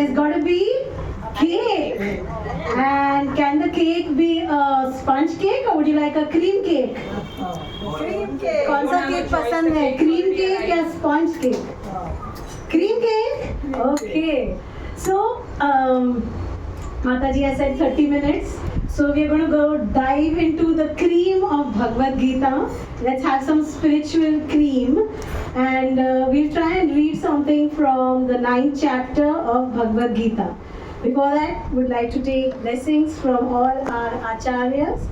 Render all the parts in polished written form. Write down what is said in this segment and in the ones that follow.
there's got to be cake. And can the cake be a sponge cake or would you like a cream cake? Cream cake. कौन सा cake पसंद है? Cream cake या sponge cake? Cream cake? Okay. So, Mataji has said 30 minutes. So we are going to go dive into the cream of Bhagavad Gita. Let's have some spiritual cream. And we'll try and read something from the 9th chapter of Bhagavad Gita. Before that, we'd like to take blessings from all our acharyas.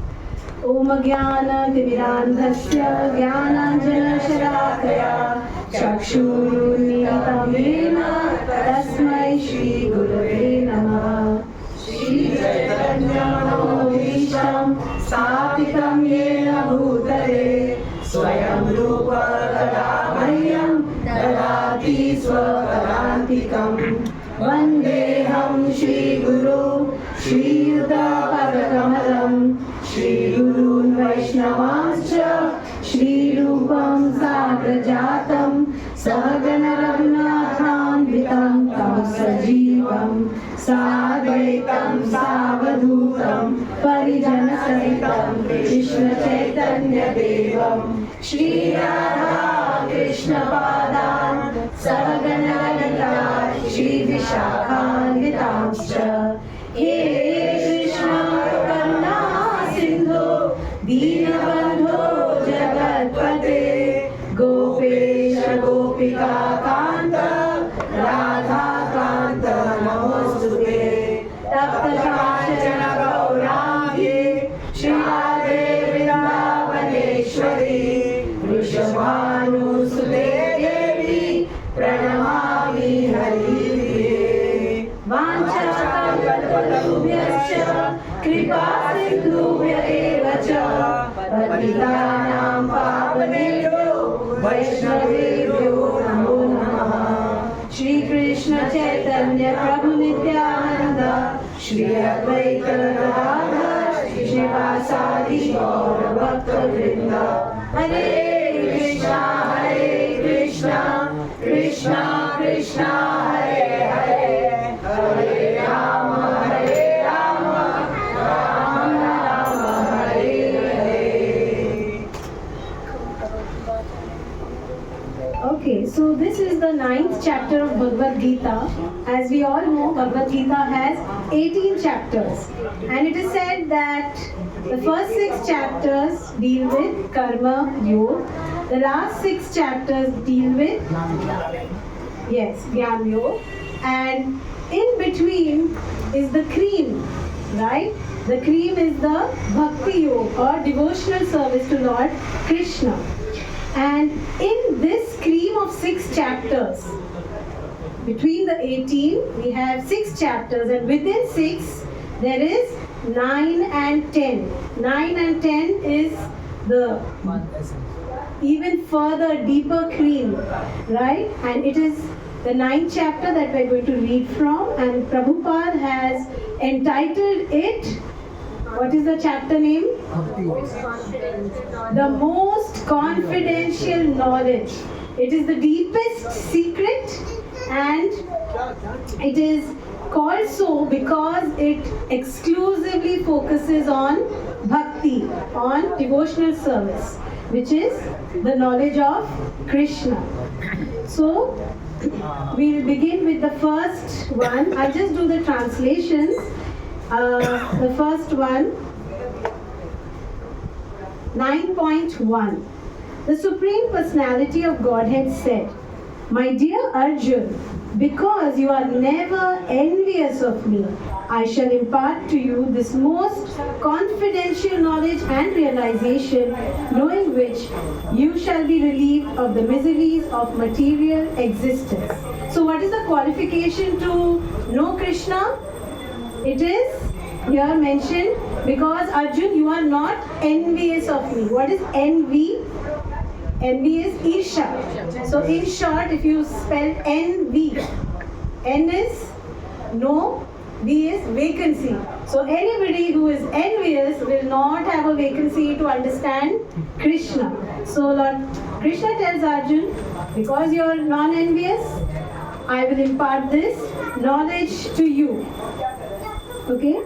Om Jnana Timirandhasya Jnananjana Shalakaya Chakshurunmilitam Yena Tasmai Shri Gurave Namaha. Shri Chaitanya Manobhishtam Sthapitam Yena Bhutale Swayam Rupa Kada Mahyam Dadati Swakarantikam Vandeham Shri Guru Shri Yuta Padakamalam Shri Gurun Vaishnavanscha Shri Rupam Sagrajatam Sahagana Raghunatham Vitam Tam Sajivam Sadvaitam Savadhutam Parijana Sahitam Krishna Chaitanya Devam Shri Radha Krishna Padan Sahagana Lalita Shri Vishakhan Vitamscha He Krishna Karuna Sindhu Deenabandho Jagatpate Gopesha Gopika Kanta Radha Kanta Namostute Tapta Kachana Gauravye Shri Radhe Vrindavaneshwari Vrishabhanu Sute Devi Pranamami Hari Vancha Kalpalubhyascha Kripa Sindhubhya eva cha Patitanam Pavanebhyo Vaishnavebhyo Namo Namaha. Shri Krishna Chaitanya Prabhu Nityananda Shri Advaita Gadadhar Shri Srivasadi Gaura Bhakta Vrinda. Hare Krishna Krishna Krishna Hare Hare Hare Rama Hare Rama Rama Rama Hare Hare. Okay, so this is the 9th chapter of Bhagavad Gita. As we all know, Bhagavad Gita has 18 chapters. And it is said that the first 6 chapters deal with Karma Yoga. The last 6 chapters deal with Jnana Yoga. And in between is the cream, right? The cream is the Bhakti Yoga or devotional service to Lord Krishna. And in this cream of 6 chapters, between the 18, we have 6 chapters, and within 6, there is 9 and 10. 9 and 10 is the even further, deeper cream, right? And it is the 9th chapter that we're going to read from, and Prabhupada has entitled it, what is the chapter name? The most confidential knowledge. It is the deepest secret, and it is called so because it exclusively focuses on bhakti, on devotional service, which is the knowledge of Krishna. So, we'll begin with the first one. I'll just do the translations. The first one, 9.1. The Supreme Personality of Godhead said, "My dear Arjun, because you are never envious of me, I shall impart to you this most confidential knowledge and realization, knowing which you shall be relieved of the miseries of material existence." So what is the qualification to know Krishna? It is here mentioned, because Arjun, you are not envious of me. What is envy? Envy is Isha. So in short, if you spell envy, N is no, V is vacancy. So anybody who is envious will not have a vacancy to understand Krishna. So Lord Krishna tells Arjun, because you are non-envious, I will impart this knowledge to you. Okay?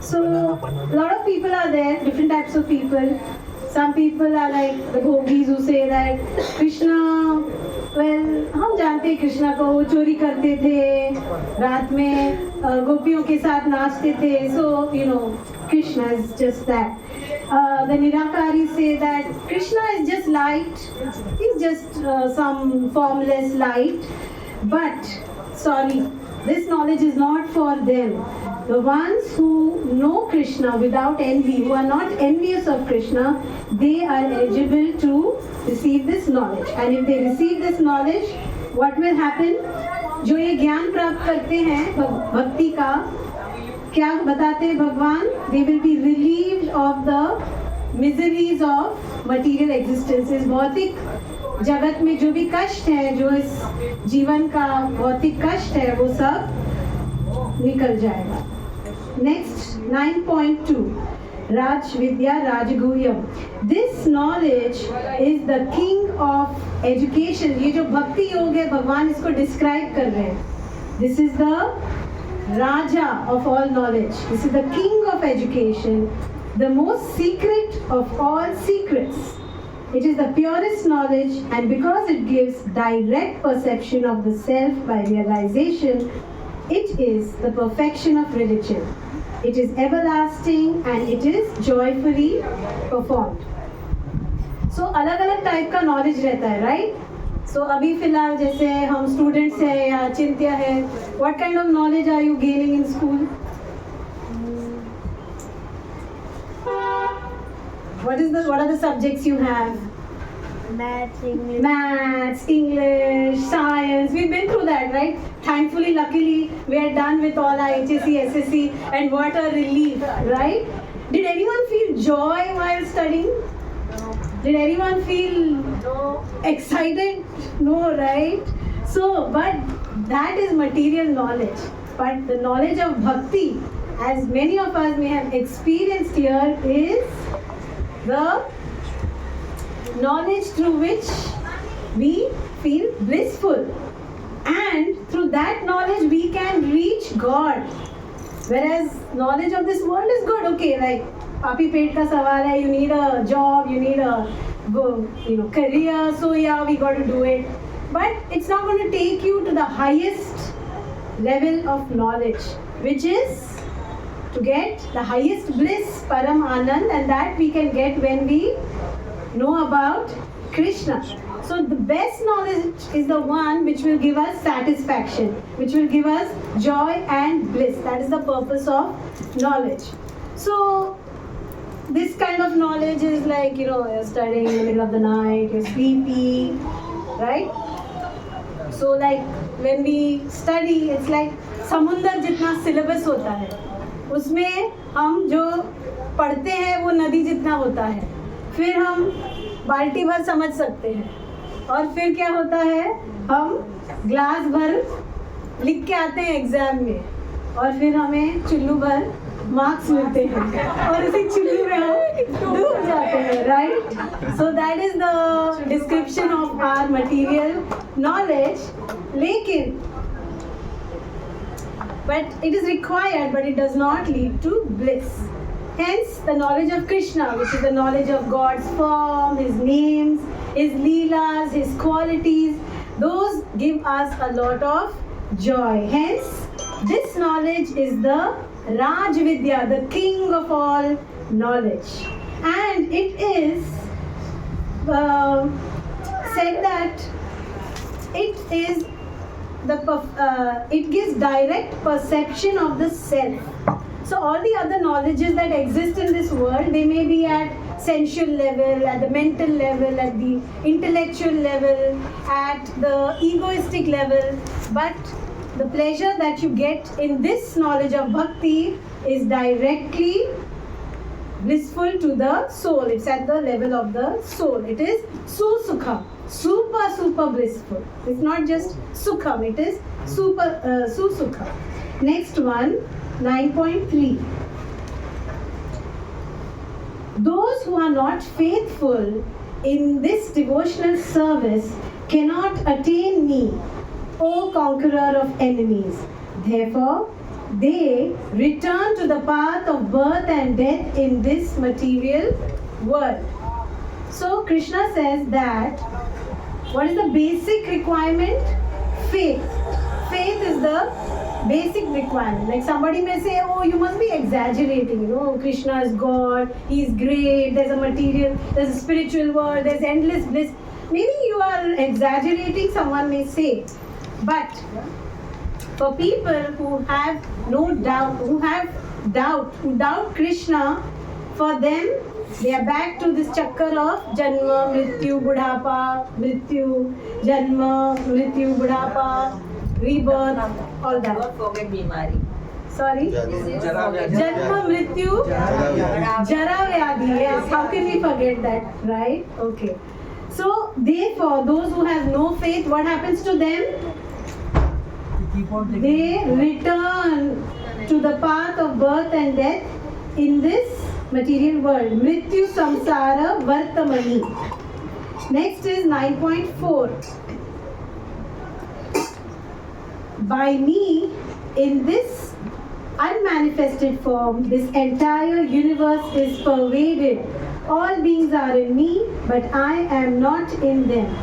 So, a lot of people are there, different types of people. Some people are like the Bhogis who say that Krishna, well, हम जानते हैं कृष्णा को, वो चोरी करते थे, रात में गोपियों के साथ नाचते थे. So, you know, Krishna is just that. The Nirakaris say that Krishna is just light. He's just some formless light. But, sorry, this knowledge is not for them. The ones who know Krishna without envy, who are not envious of Krishna, they are eligible to receive this knowledge. And if they receive this knowledge, what will happen? जो ये ज्ञान प्राप्त करते हैं भक्ति का, क्या बताते हैं भगवान? They will be relieved of the miseries of material existence. इस भौतिक जगत में जो भी कष्ट है, जो इस जीवन का भौतिक कष्ट है, वो सब निकल जाएगा. Next, 9.2. Raj Vidya Rajguhyam. This knowledge is the king of education. ये जो भक्ति योग है, भगवान इसको describe कर रहे हैं. This is the Raja of all knowledge. This is the king of education, the most secret of all secrets. It is the purest knowledge, and because it gives direct perception of the self by realization, it is the perfection of religion. It is everlasting and it is joyfully performed. So अलग अलग type का knowledge रहता है, right? सो अभी फिलहाल जैसे हम students हैं या चिंत्या है, what kind of knowledge are you gaining in school? What are the subjects you have? Maths, English, science. We've been through that, right? Thankfully, luckily, we are done with all our HSC, SSC, and what a relief, right? Did anyone feel joy while studying? Did anyone feel excited? No, right? So, but that is material knowledge. But the knowledge of bhakti, as many of us may have experienced here, is the knowledge through which we feel blissful, and through that knowledge we can reach God. Whereas knowledge of this world is good, okay, like papi pet ka sawal hai, you need a job, you need a career, so yeah, we got to do it, but it's not going to take you to the highest level of knowledge, which is to get the highest bliss, param anand, and that we can get when we know about Krishna. So the best knowledge is the one which will give us satisfaction, which will give us joy and bliss. That is the purpose of knowledge. So this kind of knowledge is like, you're studying in the middle of the night, you're sleepy, right? So like when we study, it's like समुंदर जितना syllabus होता है, उसमें हम जो पढ़ते हैं वो नदी जितना होता है. फिर हम बाल्टी भर समझ सकते हैं, और फिर क्या होता है, हम ग्लास भर लिख के आते हैं एग्जाम में, और फिर हमें चुल्लू भर मार्क्स मिलते हैं, और उसी चुल्लू में हम डूब जाते हैं, right? So that is the description of our material knowledge. लेकिन but it is required, but it does not lead to bliss. Hence, the knowledge of Krishna, which is the knowledge of God's form, His names, His leelas, His qualities, those give us a lot of joy. Hence, this knowledge is the Raj Vidya, the king of all knowledge. And it is said that it is it gives direct perception of the self. So all the other knowledges that exist in this world, they may be at sensual level, at the mental level, at the intellectual level, at the egoistic level, but the pleasure that you get in this knowledge of bhakti is directly blissful to the soul. It's at the level of the soul. It is susukha, super blissful. It's not just sukham, it is super susukha. Next one, 9.3. Those who are not faithful in this devotional service cannot attain me, O conqueror of enemies. Therefore, they return to the path of birth and death in this material world. So Krishna says that what is the basic requirement? Faith. Faith is the basic requirement. Like somebody may say, oh, you must be exaggerating, Krishna is God, he is great, there's a material, there's a spiritual world, there's endless bliss. Maybe you are exaggerating, someone may say. But for people who have no doubt, who doubt Krishna, for them, they are back to this chakkar of Janma, Mrityu, Budhapa, Mrityu, Janma, Mrityu, Budhapa, rebirth, all that. Don't forget Bimari. Sorry? Janma, Mrityu, Jara Vyadhi. Yes, how can we forget that, right? Okay. So, therefore, those who have no faith, what happens to them? They return to the path of birth and death in this material world. Mrityu samsara vartamani. Next is 9.4. By me, in this unmanifested form, this entire universe is pervaded. All beings are in me, but I am not in them.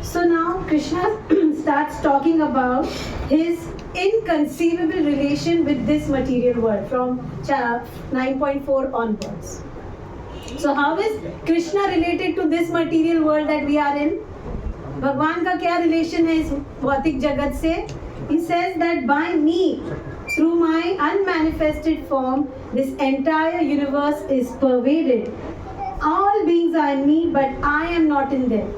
So now Krishna starts talking about his inconceivable relation with this material world from 9.4 onwards. So how is Krishna related to this material world that we are in? भगवान का क्या relation है इस भौतिक जगत से? He says that by me, through my unmanifested form, this entire universe is pervaded. All beings are in me, but I am not in them.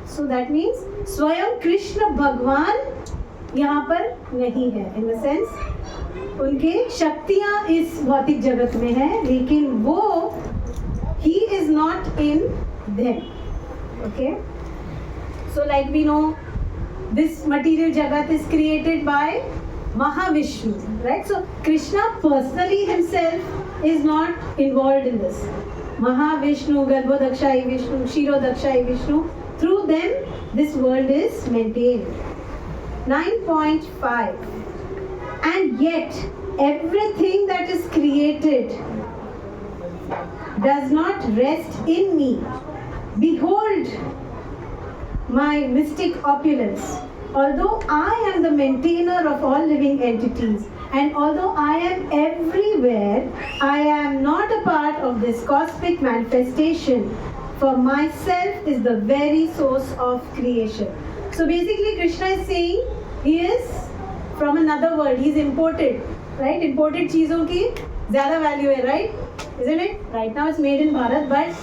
So that means स्वयं कृष्ण भगवान यहाँ पर नहीं है. In the sense, उनके शक्तियाँ इस भौतिक जगत में है, लेकिन वो he is not in them. Okay. So like we know, this material jagat is created by Mahavishnu, right? So Krishna personally himself is not involved in this. Mahavishnu, Garbhodakshai Vishnu, Kshirodakshai Vishnu, through them this world is maintained. 9.5. And yet everything that is created does not rest in me. Behold my mystic opulence. Although I am the maintainer of all living entities, and although I am everywhere, I am not a part of this cosmic manifestation. For myself is the very source of creation. So basically Krishna is saying he is from another world. He is imported, right? Imported चीजों की ज़्यादा value है, right? Isn't it? Right now it's made in Bharat, but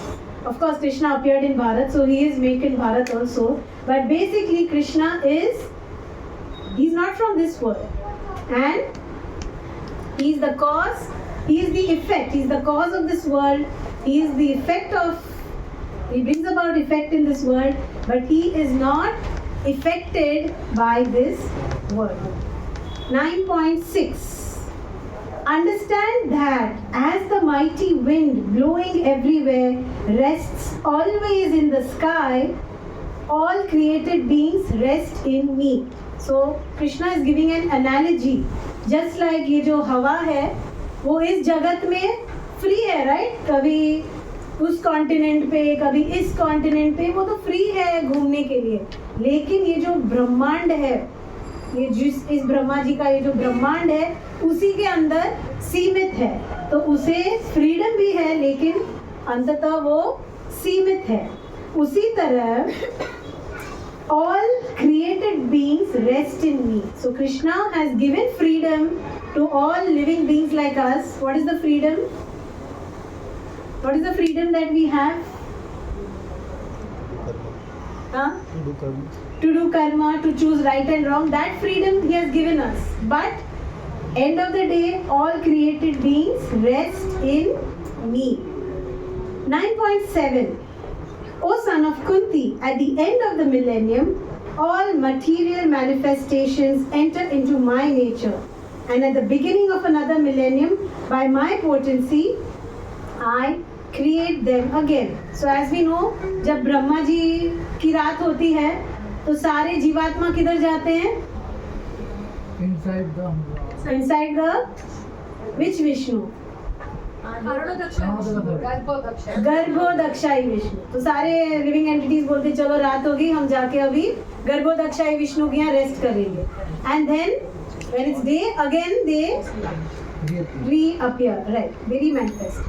of course Krishna appeared in Bharat, so he is made in Bharat also. But basically Krishna he's not from this world, and he is the cause, he is the effect, he is the cause of this world, he is the effect of, he brings about effect in this world, but he is not affected by this world. 9.6. Understand that as the mighty wind blowing everywhere rests always in the sky, all created beings rest in me. So Krishna is giving an analogy. Just like ये जो हवा है वो इस जगत में free है, right? कभी उस कॉन्टिनेंट पे, कभी इस कॉन्टिनेंट पे, वो तो फ्री है घूमने के लिए. लेकिन ये जो ब्रह्मांड है, ये जिस इस ब्रह्मा जी का ये जो ब्रह्मांड है उसी के अंदर सीमित है, तो उसे फ्रीडम भी है लेकिन अंततः वो सीमित है. उसी तरह all created beings rest in me. So Krishna has given freedom to all living beings like us. What is the freedom? What is the freedom that we have? To do karma, to choose right and wrong. That freedom he has given us. But end of the day, all created beings rest in me. 9.7. O son of Kunti, at the end of the millennium, all material manifestations enter into my nature. And at the beginning of another millennium, by my potency, I create them again. So as we know, जब ब्रह्मा जी की रात होती है, तो सारे जीवात्मा किधर जाते हैं? inside the which Vishnu? Garbhodakshayi Vishnu. तो सारे लिविंग एंटिटीज बोलते चलो रात होगी हम जाके अभी गर्भोदक्षाई विष्णु के यहाँ रेस्ट करेंगे. And then when it's day again they reappear, right? They remanifest.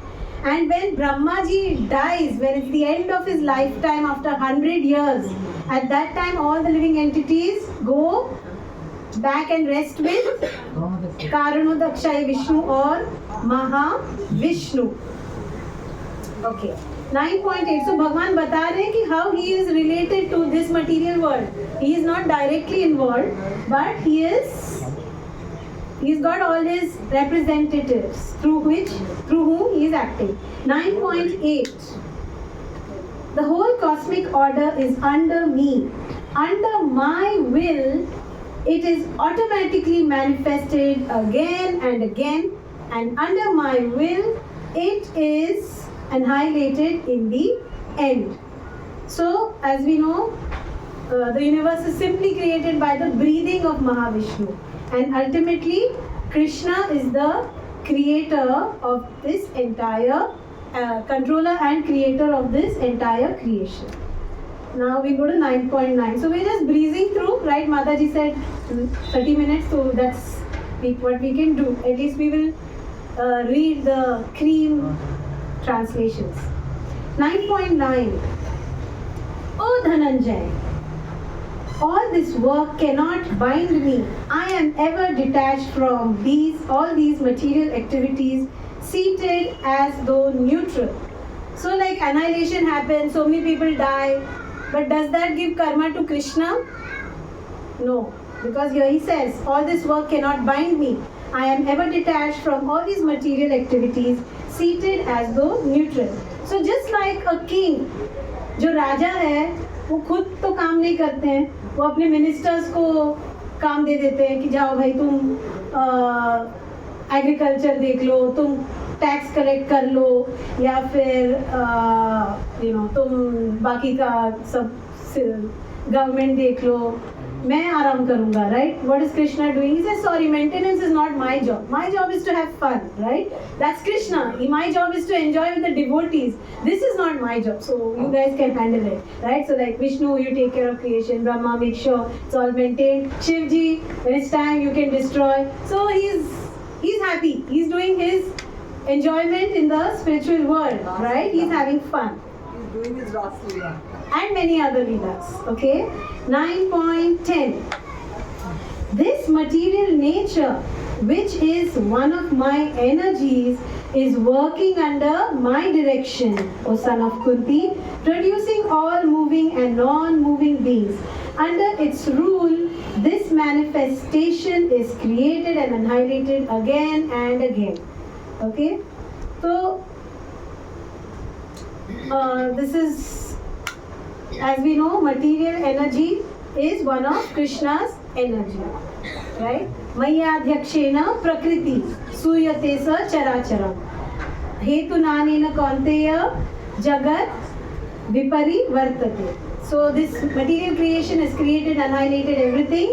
And when Brahma ji dies, when it's the end of his lifetime after 100 years, at that time all the living entities go back and rest with Karanodakshai Vishnu or Mahavishnu. Okay. 9.8. So Bhagwan बता रहे हैं कि how he is related to this material world. He is not directly involved, but he's got all his representatives through whom he is acting. 9.8. The whole cosmic order is under me. Under my will, it is automatically manifested again and again, and under my will, it is annihilated in the end. So, as we know, the universe is simply created by the breathing of Mahavishnu, and ultimately, Krishna is the creator of this entire, controller and creator of this entire creation. Now we go to 9.9. So we're just breezing through, right? Mataji said 30 minutes, so that's what we can do. At least we will read the cream translations. 9.9. Oh Dhananjay, all this work cannot bind me. I am ever detached from all these material activities, seated as though neutral. So like annihilation happens, so many people die. But does that give karma to Krishna? No, because here he says, all this work cannot bind me. I am ever detached from all these material activities, seated as though neutral. So just like a king, जो राजा है, वो खुद तो काम नहीं करते हैं, वो अपने मिनिस्टर्स को काम दे देते हैं कि जाओ भाई तुम एग्रीकल्चर देख लो, तुम टैक्स कलेक्ट कर लो, या फिर तुम बाकी का सब गवर्नमेंट देख लो, मैं आराम करूंगा, right? What is Krishna doing? He says sorry, maintenance is not my job. My job is to have fun, right? That's Krishna. My job is to enjoy with the devotees. This is not my job, so you guys can handle it, right? So like Vishnu, you take care of creation. Brahma makes sure it's all maintained. Shivji, when it's time, you can destroy. So he's happy. He's doing his enjoyment in the spiritual world, right? He's having fun. He's doing his Rasliya. And many other leelas. Okay. 9.10. This material nature, which is one of my energies, is working under my direction, O son of Kunti, producing all moving and non-moving beings. Under its rule, this manifestation is created and annihilated again and again. Okay, so this is, as we know, material energy is one of Krishna's energy, right? Mayadhyakshena prakriti suyate sa characharam hetu nanena kaunteya jagat viparivartate. So this material creation is created, annihilated, everything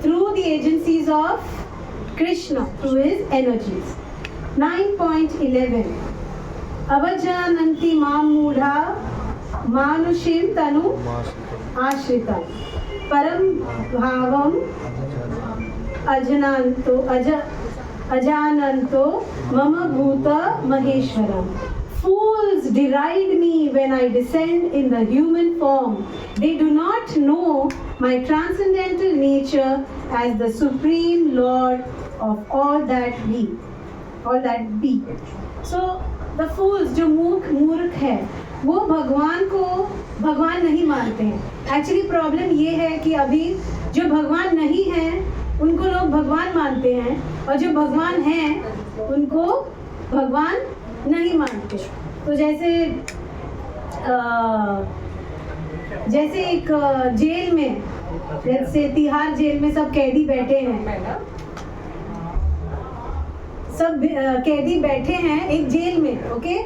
through the agencies of Krishna, through his energies. 9.11. Avajananti mam mudha manushim tanu ashrita param bhavam ajananto mama bhuta maheshwaram. Fools deride me when I descend in the human form. They do not know my transcendental nature as the supreme Lord of all that be. So the fools, जो मूर्ख है, वो भगवान को भगवान नहीं मानते हैं. एक्चुअली प्रॉब्लम ये है कि अभी जो भगवान नहीं है उनको लोग भगवान मानते हैं, और जो भगवान हैं उनको भगवान नहीं मानते. तो जैसे एक जेल में, जैसे तिहाड़ जेल में सब कैदी बैठे हैं, एक जेल में, ओके,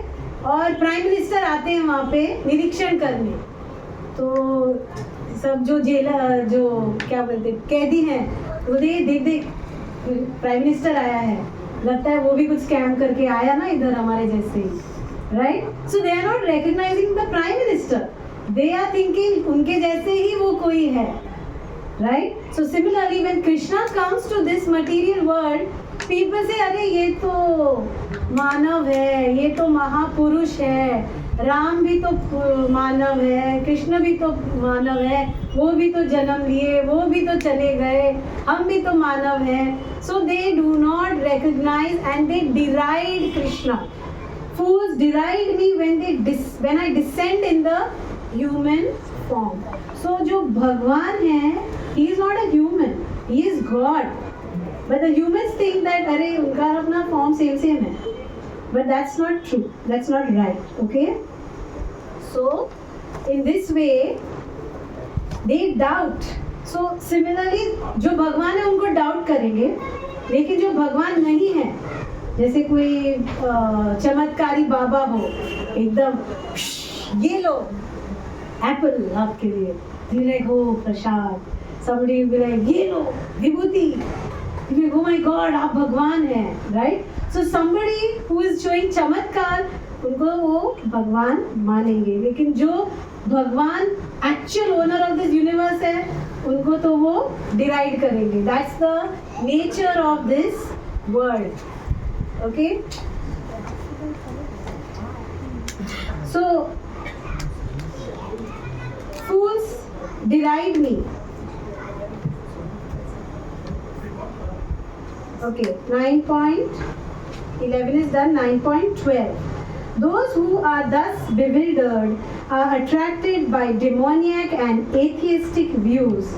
और प्राइम मिनिस्टर आते हैं वहाँ पे निरीक्षण करने. तो सब जो क्या बोलते कैदी हैं, वो देख प्राइम मिनिस्टर आया है, लगता है वो भी कुछ स्कैम करके आया ना इधर हमारे जैसे ही, right? So they are not recognising the prime minister, they are thinking उनके जैसे ही वो कोई है, right? So similarly when Krishna comes to this material world, people से अरे ये तो मानव है, ये तो महापुरुष है, राम भी तो मानव है, कृष्ण भी तो मानव है, वो भी तो जन्म लिए, वो भी तो चले गए, हम भी तो मानव हैं. So they do not recognize and they deride Krishna. Fools deride me when I descend in the human form. So जो भगवान है, he is not a human, he is God. But the humans think that अरे उनका अपना form same है. But that's not true. That's not right. Okay? So, in this way, they doubt. So, similarly, जो भगवान है उनको doubt करेंगे, लेकिन जो भगवान नहीं है, जैसे कोई चमत्कारी बाबा हो, एकदम ये लो एप्पल आपके लिए, धीरे हो प्रसाद, somebody will be like ये लो विभूति, oh my God, आप भगवान हैं, right? So somebody who is showing चमत्कार, उनको वो भगवान मानेंगे, लेकिन जो भगवान actual owner of this universe है, उनको तो वो डिराइड करेंगे. That's the nature of this world. Okay, so fools deride me. Okay, 9.11 is done. 9.12. Those who are thus bewildered are attracted by demoniac and atheistic views.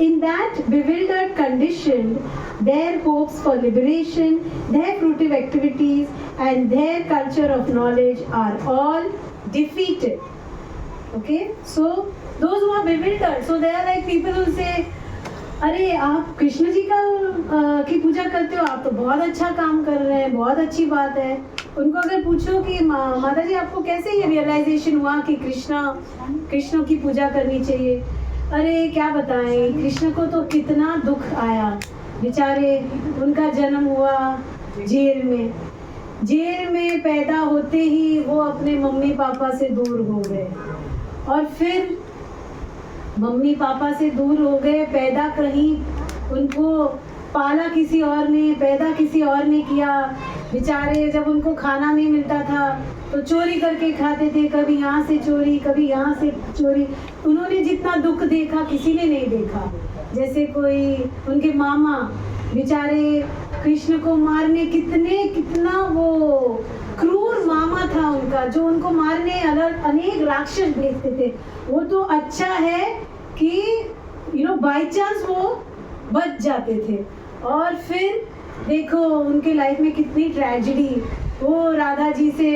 In that bewildered condition, their hopes for liberation, their fruitive activities, and their culture of knowledge are all defeated. Okay, so those who are bewildered, so they are like people who say, अरे आप कृष्ण जी का की पूजा करते हो, आप तो बहुत अच्छा काम कर रहे हैं, बहुत अच्छी बात है. उनको अगर पूछो कि माता जी आपको कैसे ये रियलाइजेशन हुआ कि कृष्ण की पूजा करनी चाहिए, अरे क्या बताएं, कृष्ण को तो कितना दुख आया, बेचारे उनका जन्म हुआ जेल में पैदा होते ही वो अपने मम्मी पापा से दूर हो गए, और फिर मम्मी पापा से दूर हो गए, पैदा कहीं, उनको पाला किसी और ने, पैदा किसी और ने किया. बेचारे जब उनको खाना नहीं मिलता था तो चोरी करके खाते थे, कभी यहाँ से चोरी, कभी यहाँ से चोरी. उन्होंने जितना दुख देखा किसी ने नहीं देखा. जैसे कोई उनके मामा बेचारे कृष्ण को मारने, कितना वो क्रूर मामा था उनका, जो उनको मारने अनेक राक्षस भेजते थे. वो तो अच्छा है कि बाय चांस वो बच जाते थे. और फिर देखो उनके लाइफ में कितनी ट्रेजेडी, वो राधा जी से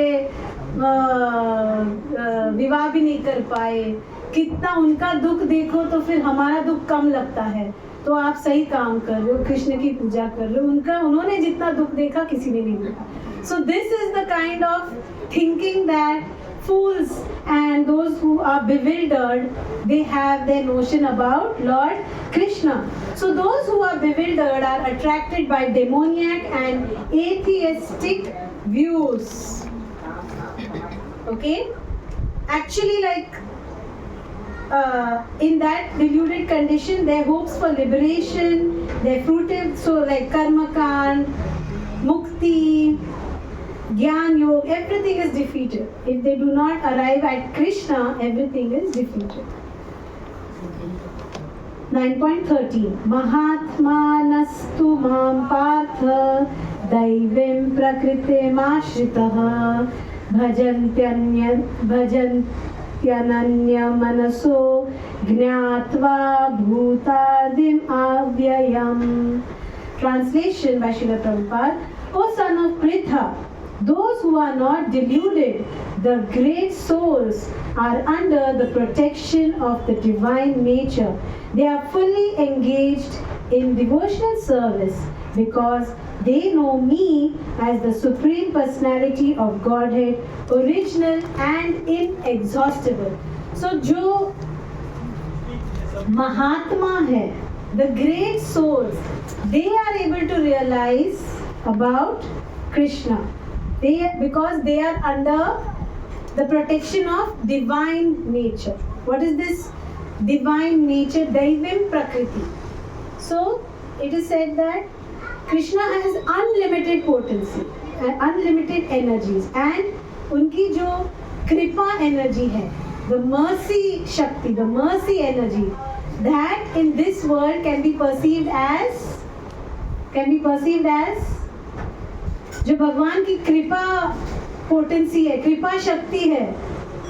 विवाह भी नहीं कर पाए, कितना उनका दुख देखो, तो फिर हमारा दुख कम लगता है. तो आप सही काम कर रहे हो, कृष्ण की पूजा कर रहे हो. उन्होंने जितना दुख देखा किसी ने नहीं देखा. So this is the kind of thinking that fools and those who are bewildered, they have their notion about Lord Krishna. So those who are bewildered are attracted by demoniac and atheistic views. Okay, actually, like in that deluded condition, their hopes for liberation, their fruitive, so like karma kand, mukti, Gyan Yoga, everything is defeated. If they do not arrive at Krishna, everything is defeated. 9.13 Mahatmanastu mam partha daivim prakritim ashritah bhajantyananya manaso gnatva bhutadim avyayam. Translation by Srila Prabhupada. O son of Pritha, those who are not deluded, the great souls, are under the protection of the divine nature. They are fully engaged in devotional service because they know me as the Supreme Personality of Godhead, original and inexhaustible. So, जो महात्मा है, the great souls, they are able to realize about Krishna. Because they are under the protection of divine nature. What is this divine nature? Daivim Prakriti. So it is said that Krishna has unlimited potency and unlimited energies, and उनकी जो कृपा energy है, the mercy shakti, the mercy energy, that in this world can be perceived as जो भगवान की कृपा potency है, कृपा शक्ति है,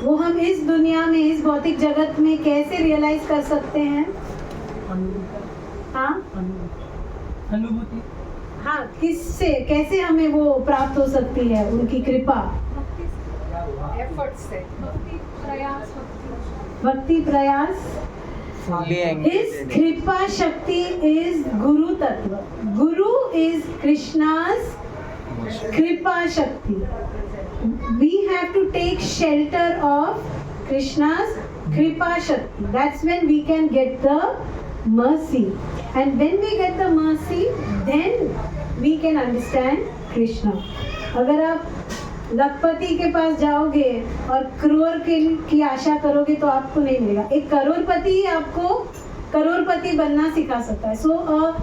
वो हम इस दुनिया में, इस भौतिक जगत में कैसे रियलाइज कर सकते हैं? हाँ, अनुभूति। हाँ, किससे, कैसे हमें वो प्राप्त हो सकती है उनकी कृपा? एफर्ट से, भक्ति प्रयास। His kripa shakti is Guru Tattva. Guru is Krishna's kripa shakti. We have to take shelter of Krishna's kripa shakti. That's when we can get the mercy. And when we get the mercy, then we can understand Krishna. अगर आप लखपति के पास जाओगे और करोड़ की आशा करोगे तो आपको नहीं मिलेगा। एक करोड़पति ही आपको करोड़पति बनना सिखा सकता है। So a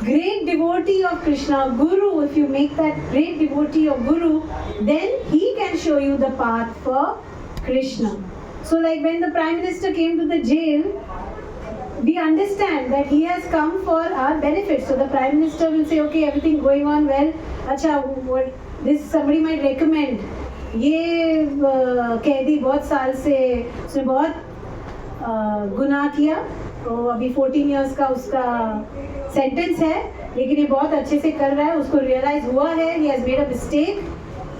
great devotee of Krishna, Guru, if you make that great devotee of Guru, then he can show you the path for Krishna. So like when the Prime Minister came to the jail, we understand that he has come for our benefit. So the Prime Minister will say, okay, everything going on well. अच्छा, what this somebody might recommend. ये कैदी बहुत साल से उसने बहुत गुनाह किया, तो अभी 14 years का उसका सेंटेंस है, लेकिन ये बहुत अच्छे से कर रहा है, उसको रियलाइज हुआ है, he has made a mistake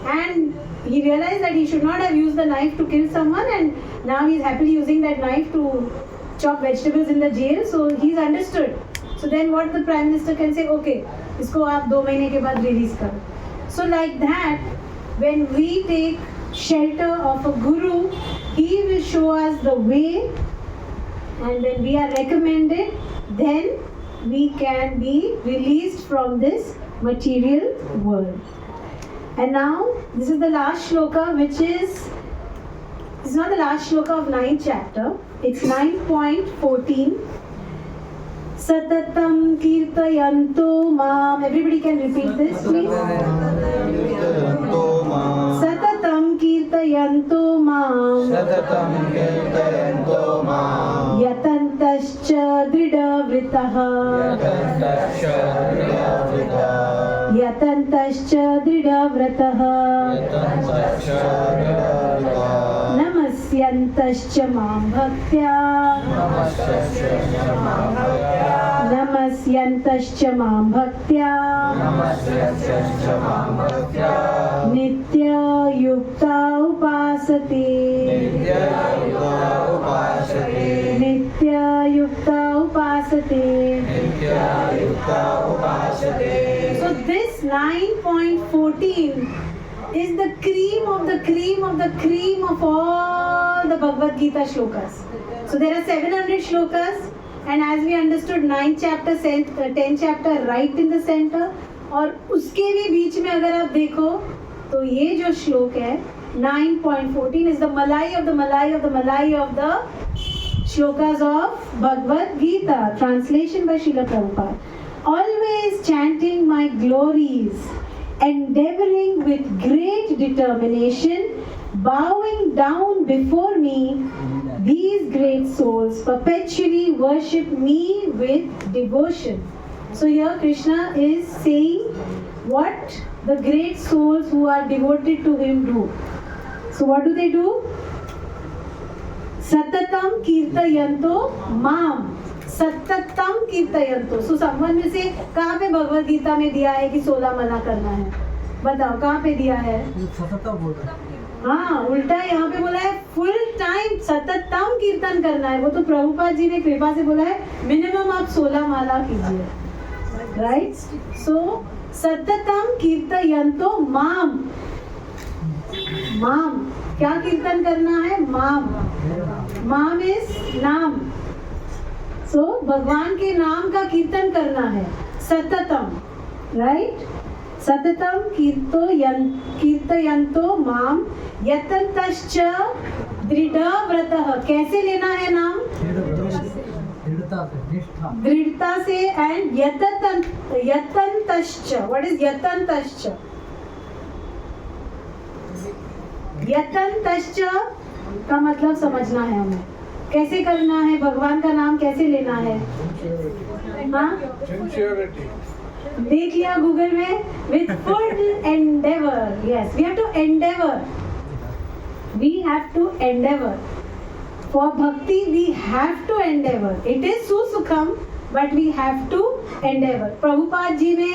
and he realized that he should not have used the knife to kill someone, and now he is happily using that knife to chop vegetables in the jail. So he's understood. So then what the Prime Minister can say, okay, इसको आप 2 महीने के बाद release करो. So like that, when we take shelter of a guru, he will show us the way, and when we are recommended, then we can be released from this material world. And now, this is the last shloka, which is, this is not the last shloka of 9th chapter, it's 9.14. Satatam kirtayanto mam. Everybody can repeat this, please. Satatam kirtayanto mam. Yatantascha dridavritah. Yatantascha dridavritah. Namasyantascha mam bhaktya. Namasyantascha mam bhaktya. Nitya yukta upasate. Nitya yukta upasate. So this 9.14 is the cream of the cream of the cream of all the Bhagavad Gita shlokas. So there are 700 shlokas, and as we understood 9th chapter, 10th chapter right in the center, और उसके भी बीच में अगर आप देखो तो ये जो श्लोक है 9.14 is the Malai of the Malai of the Malai of the shlokas of Bhagavad Gita, translation by Srila Prabhupada. Always chanting my glories, endeavoring with great determination, bowing down before me, these great souls perpetually worship me with devotion. So here Krishna is saying what the great souls who are devoted to him do. So what do they do? Satatam kirtayanto mam. Satatam kirtayanto. So someone will say, कहाँ पे भगवद गीता में दिया है कि 16 मना करना है? बताओ कहाँ पे दिया है? सततम बोल रहा है। हाँ, उल्टा यहाँ पे बोला है फुल टाइम सततम कीर्तन करना है. वो तो प्रभुपाद जी ने कृपा से बोला है मिनिमम आप 16 माला कीजिए, राइट? सो सततम कीर्तयन्तो माम. माम क्या कीर्तन करना है? माम. माम इज नाम. So भगवान के नाम का कीर्तन करना है सततम, right? सततम कीर्तयन्तो माम यतन्तश्च दृढ़व्रतः। कैसे लेना है नाम? दृढ़ता से। एंड यतन्तश्च, व्हाट इज यतन्तश्च? यतन्तश्च का मतलब समझना है हमें। कैसे करना है? भगवान का नाम कैसे लेना है? हाँ, देख लिया गूगल में। With full endeavour, yes, we have to endeavour, we have to endeavour for bhakti, we have to endeavour. It is सुसुखम but we have to endeavour. Prabhupada ji ने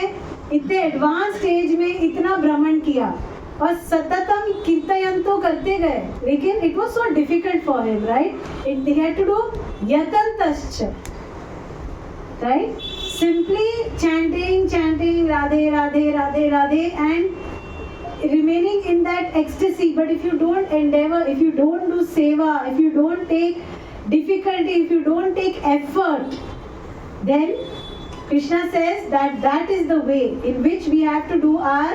इतने एडवांस स्टेज में इतना भ्रमण किया और सततम कीर्तन तो करते गए, लेकिन it was so difficult for him, right? It he had to do यतन्तश्च, right? Simply chanting Radhe Radhe Radhe Radhe and remaining in that ecstasy. But if you don't endeavor, if you don't do seva, if you don't take difficulty, if you don't take effort, then Krishna says that is the way in which we have to do our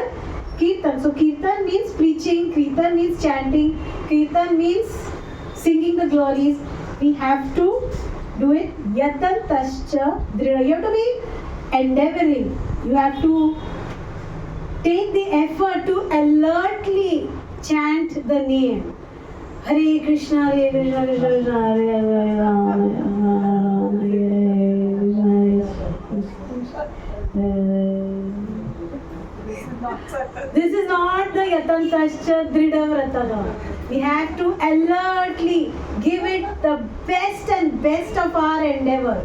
kirtan. So kirtan means preaching, kirtan means chanting, kirtan means singing the glories. We have to do it yatantascha drida. You have to be endeavoring. You have to take the effort to alertly chant the name. Hare Krishna, Hare Krishna, Krishna Krishna, Hare Hare, Rama Rama, Hare Hare. This is not the yatantascha drida vrataha. We have to alertly give it the best and best of our endeavor,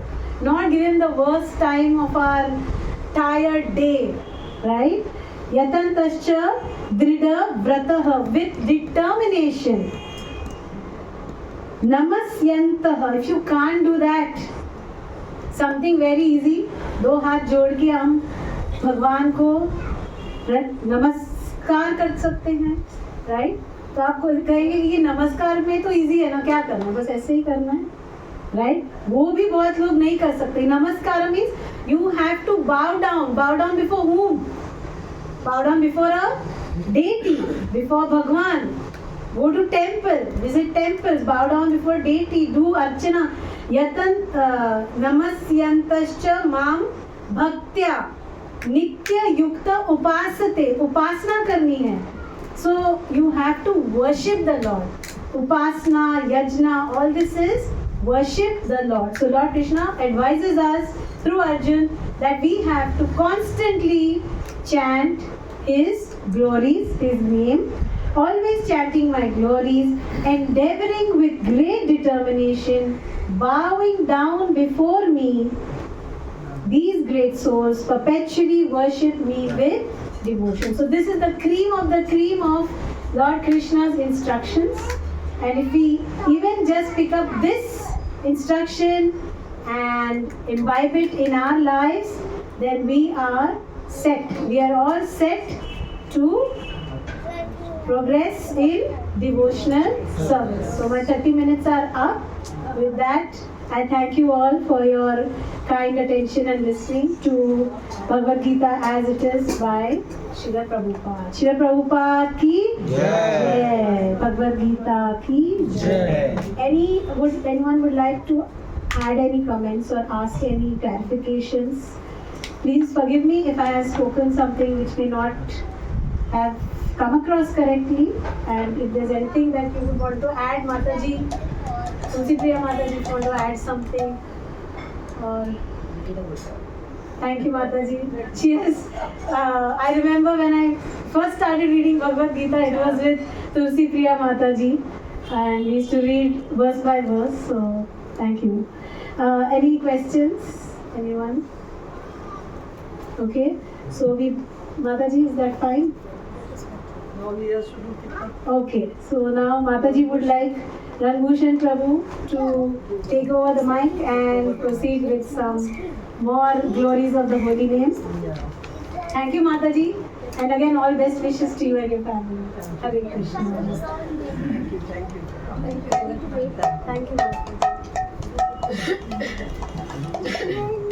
not give him the worst time of our tired day, right? Yatantascha drida vrataha, with determination. Namasyantah, if you can't do that, something very easy, दो हाथ जोड़ के हम भगवान को नमस्कार कर सकते हैं, राइट? तो आपको कहेंगे कि ये नमस्कार में तो इजी है ना, क्या करना है, बस ऐसे ही करना है, राइट? वो भी बहुत लोग नहीं कर सकते। नमस्कार means you have to bow down before whom? Bow down before a deity, before Bhagwan. Go to temple, visit temples, bow down before deity, do archana. Namasyantascha mam bhaktya nitya yukta upasate. Upasana करनी है. So you have to worship the Lord. Upasana, yajna, all this is worship the Lord. So Lord Krishna advises us through Arjun that we have to constantly chant His glories, His name, always chanting my glories, endeavoring with great determination, bowing down before me. These great souls perpetually worship me with devotion. So this is the cream of Lord Krishna's instructions. And if we even just pick up this instruction and imbibe it in our lives, then we are set. We are all set to progress in devotional service. So my 30 minutes are up. With that, I thank you all for your kind attention and listening to Bhagavad Gita as it is by Srila Prabhupada. Srila Prabhupada ki Jai. Bhagavad Gita ki Jai. Anyone would like to add any comments or ask any clarifications? Please forgive me if I have spoken something which may not have come across correctly. And if there's anything that you would want to add, Mataji, Tulsi Priya Mataji, if you want to add something, or thank you, Mataji. Cheers. I remember when I first started reading Bhagavad Gita, it was with Tulsi Priya Mataji, and we used to read verse by verse. So thank you. Any questions? Anyone? Okay. So Mataji, is that fine? Now he has to do Kirtan. Okay. So now Mataji would like Ranbhushan Prabhu to take over the mic and proceed with some more glories of the holy name. Thank you, Mataji. And again, all best wishes to you and your family. Hare Krishna. Thank you. Thank you, Mataji. Thank you.